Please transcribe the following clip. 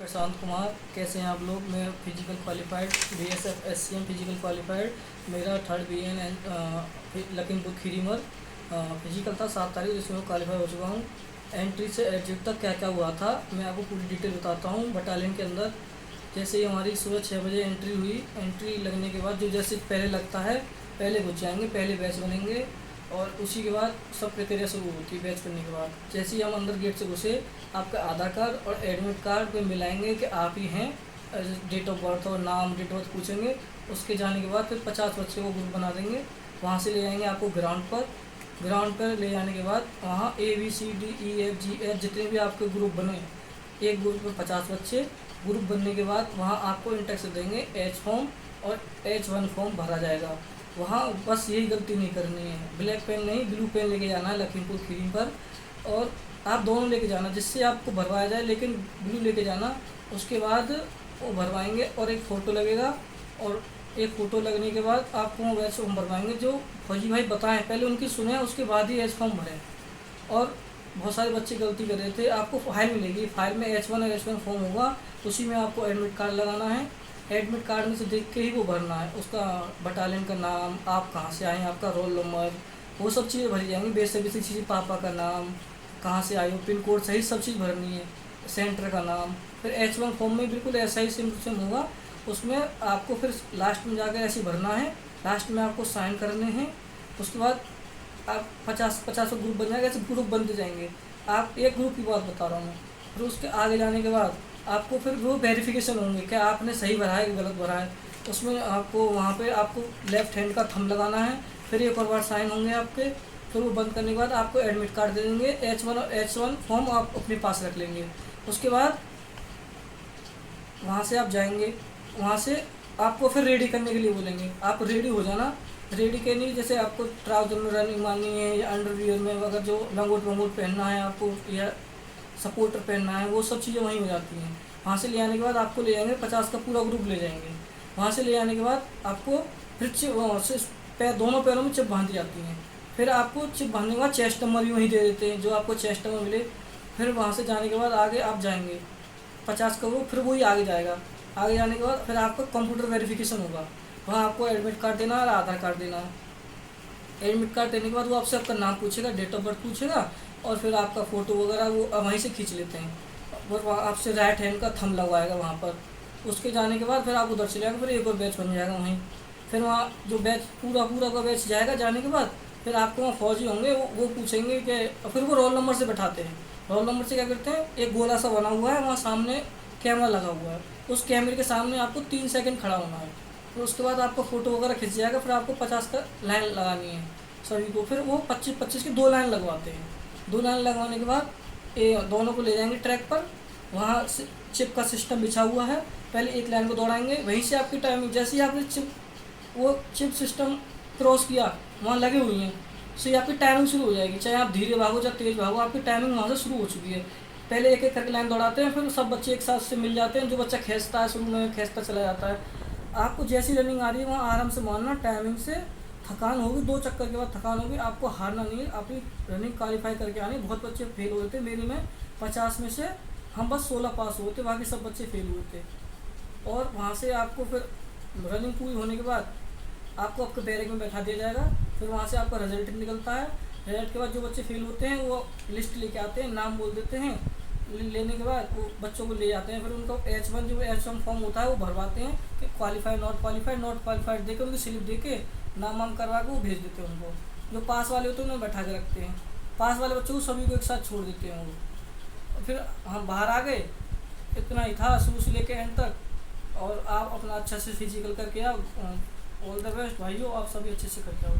प्रशांत कुमार, कैसे हैं आप लोग। मैं physical qualified BSF SCM physical qualified. मेरा थर्ड बीएन लखीमपुर खीरीमर फिजिकल था 7 तारीख, जिसमें मैं क्वालिफाई हो चुका हूँ। एंट्री से एग्जिट तक क्या क्या हुआ था मैं आपको पूरी डिटेल बताता हूँ। बटालियन के अंदर जैसे ही हमारी सुबह 6 बजे एंट्री हुई, एंट्री लगने के बाद जो जैसे पहले लगता है, पहले घुस जाएंगे, पहले बैच बनेंगे और उसी के बाद सब प्रक्रिया शुरू होती है। बैच करने के बाद जैसे ही हम अंदर गेट से घुसे, आपका आधार कार्ड और एडमिट कार्ड पे मिलाएंगे कि आप ही हैं। डेट ऑफ बर्थ और नाम, डेट ऑफ बर्थ पूछेंगे। उसके जाने के बाद फिर 50 बच्चे को ग्रुप बना देंगे। वहाँ से ले जाएंगे आपको ग्राउंड पर। ग्राउंड पर ले जाने के बाद वहाँ ABCDEFGH जितने भी आपके ग्रुप बने, एक ग्रुप में 50 बच्चे। ग्रुप बनने के बाद वहाँ आपको इंटेक्स देंगे, H फॉर्म और H1 फॉर्म भरा जाएगा। वहाँ बस यही गलती नहीं करनी है, ब्लैक पेन नहीं ब्लू पेन लेके जाना है लखीमपुर खीरी पर। और आप दोनों लेके जाना, जिससे आपको भरवाया जाए, लेकिन ब्लू लेके जाना। उसके बाद वो भरवाएंगे और एक फ़ोटो लगेगा, और एक फ़ोटो लगने के बाद आपको वैसे फॉर्म भरवाएंगे जो फौजी भाई बताएं, पहले उनकी सुने, उसके बाद ही एच फॉर्म भरें। और बहुत सारे बच्चे गलती कर रहे थे। आपको फाइल मिलेगी, फाइल में H1 और H1 फॉर्म होगा, उसी में आपको एडमिट कार्ड लगाना है। एडमिट कार्ड में से देख के ही वो भरना है। उसका बटालियन का नाम, आप कहाँ से आए, आपका रोल नंबर, वो सब चीज़ें भरी जाएंगी। बेसिक बेसिक चीज़ें, पापा का नाम, कहाँ से आए हो, पिन कोड सही सब चीज़ भरनी है, सेंटर का नाम। फिर H1 फॉर्म में बिल्कुल ऐसा ही सेम होगा। उसमें आपको फिर लास्ट में जाकर ऐसे भरना है, लास्ट में आपको साइन करने हैं। उसके बाद आप 50 ग्रुप बन जाएंगे, ऐसे ग्रुप बनते जाएंगे। आप एक ग्रुप की बात बता रहा हूँ। फिर उसके आगे जाने के बाद आपको फिर वो वेरिफिकेशन होंगे कि आपने सही भरा है कि गलत भरा है। उसमें आपको वहाँ पे आपको लेफ़्ट हैंड का थंब लगाना है। फिर एक और बार साइन होंगे आपके। फिर वो बंद करने के बाद आपको एडमिट कार्ड दे देंगे। H1 और H1 फॉर्म आप अपने पास रख लेंगे। उसके बाद वहाँ से आप जाएंगे, वहाँ से आपको फिर रेडी करने के लिए बोलेंगे। आप रेडी हो जाना। रेडी के लिए जैसे आपको ट्राउजर में रनिंग मारनी है या अंडरवियर में अगर जो लंगोट वंगोट पहनना है आपको, या सपोर्टर पहनना है, वो सब चीज़ें वहीं हो जाती हैं। वहाँ से ले आने के बाद आपको ले जाएंगे, 50 का पूरा ग्रुप ले जाएंगे। वहाँ से ले आने के बाद आपको फिर चिप दोनों पैरों में चिप बांधी जाती हैं। फिर आपको चिप बांधने के बाद चेस्ट नंबर भी वहीं दे देते हैं, जो आपको चेस्ट नंबर मिले। फिर वहाँ से जाने के बाद आगे आप जाएंगे, 50 का ग्रुप, फिर वही आगे जाएगा। आगे जाने के बाद फिर आपका कंप्यूटर वेरिफिकेशन होगा। वहाँ आपको एडमिट कार्ड देना और आधार कार्ड देना है। एडमिट कार्ड देने के बाद वो आपसे आपका नाम पूछेगा, डेट ऑफ बर्थ पूछेगा, और फिर आपका फ़ोटो वगैरह वो वहीं से खींच लेते हैं। और वहाँ आपसे राइट हैंड का थंब लगवाएगा वहाँ पर। उसके जाने के बाद फिर आप उधर चले जाएंगे, फिर एक और बैच बन जाएगा वहीं। फिर वहाँ जो बैच पूरा का बैच जाएगा, जाने के बाद फिर आपको वहाँ फौजी होंगे, वो पूछेंगे कि फिर वो रोल नंबर से बैठाते हैं। रोल नंबर से क्या करते हैं, एक गोला सा बना हुआ है, वहाँ सामने कैमरा लगा हुआ है, उस कैमरे के सामने आपको 3 सेकंड खड़ा होना है। फिर उसके बाद आपको फ़ोटो वगैरह खिंच जाएगा। फिर आपको 50 का लाइन लगानी है सभी को। फिर वो 25 की 2 लाइन लगवाते हैं। 2 लाइन लगवाने के बाद दोनों को ले जाएंगे ट्रैक पर। वहाँ चिप का सिस्टम बिछा हुआ है। पहले एक लाइन को दौड़ाएंगे, वहीं से आपकी टाइमिंग, जैसे ही आपने चिप सिस्टम क्रॉस किया, वहाँ लगे हुई हैं, सो आपकी टाइमिंग शुरू हो जाएगी। चाहे आप धीरे भागो चाहे तेज़ भागो, आपकी टाइमिंग वहाँ से शुरू हो चुकी है। पहले एक एक करके लाइन दौड़ाते हैं, फिर सब बच्चे एक साथ से मिल जाते हैं। जो बच्चा खींचता है, शुरू में खींचता चला जाता है। आपको जैसी रनिंग आ रही है वहाँ आराम से मारना, टाइमिंग से। थकान होगी, 2 चक्कर के बाद थकान होगी, आपको हारना नहीं है, अपनी रनिंग क्वालिफाई करके आनी। बहुत बच्चे फेल हुए थे, मेरी में 50 में से हम बस 16 पास हुए थे, बाकी सब बच्चे फेल हुए थे। और वहाँ से आपको फिर रनिंग पूरी होने के बाद आपको आपके बैरक में बैठा दिया जाएगा। फिर वहाँ से आपका रिजल्ट निकलता है। रिजल्ट के बाद जो बच्चे फेल होते हैं वो लिस्ट लेके आते हैं, नाम बोल देते हैं। लेने के बाद वो बच्चों को ले जाते हैं। फिर उनको H1 फॉर्म होता है वो भरवाते हैं कि क्वालिफाइड नॉट क्वालिफाइड देकर उनकी स्लिप देके नाम वाम करवा के वो भेज देते हैं उनको। जो पास वाले होते हैं उन्हें बैठा के रखते हैं। पास वाले बच्चों को सभी को एक साथ छोड़ देते हैं वो। फिर हम बाहर आ गए। इतना ही था शुरू से लेके एंड तक। और आप अपना अच्छा से फिजिकल करके आओ। ऑल द बेस्ट भाइयों, आप सभी अच्छे से करके आओ।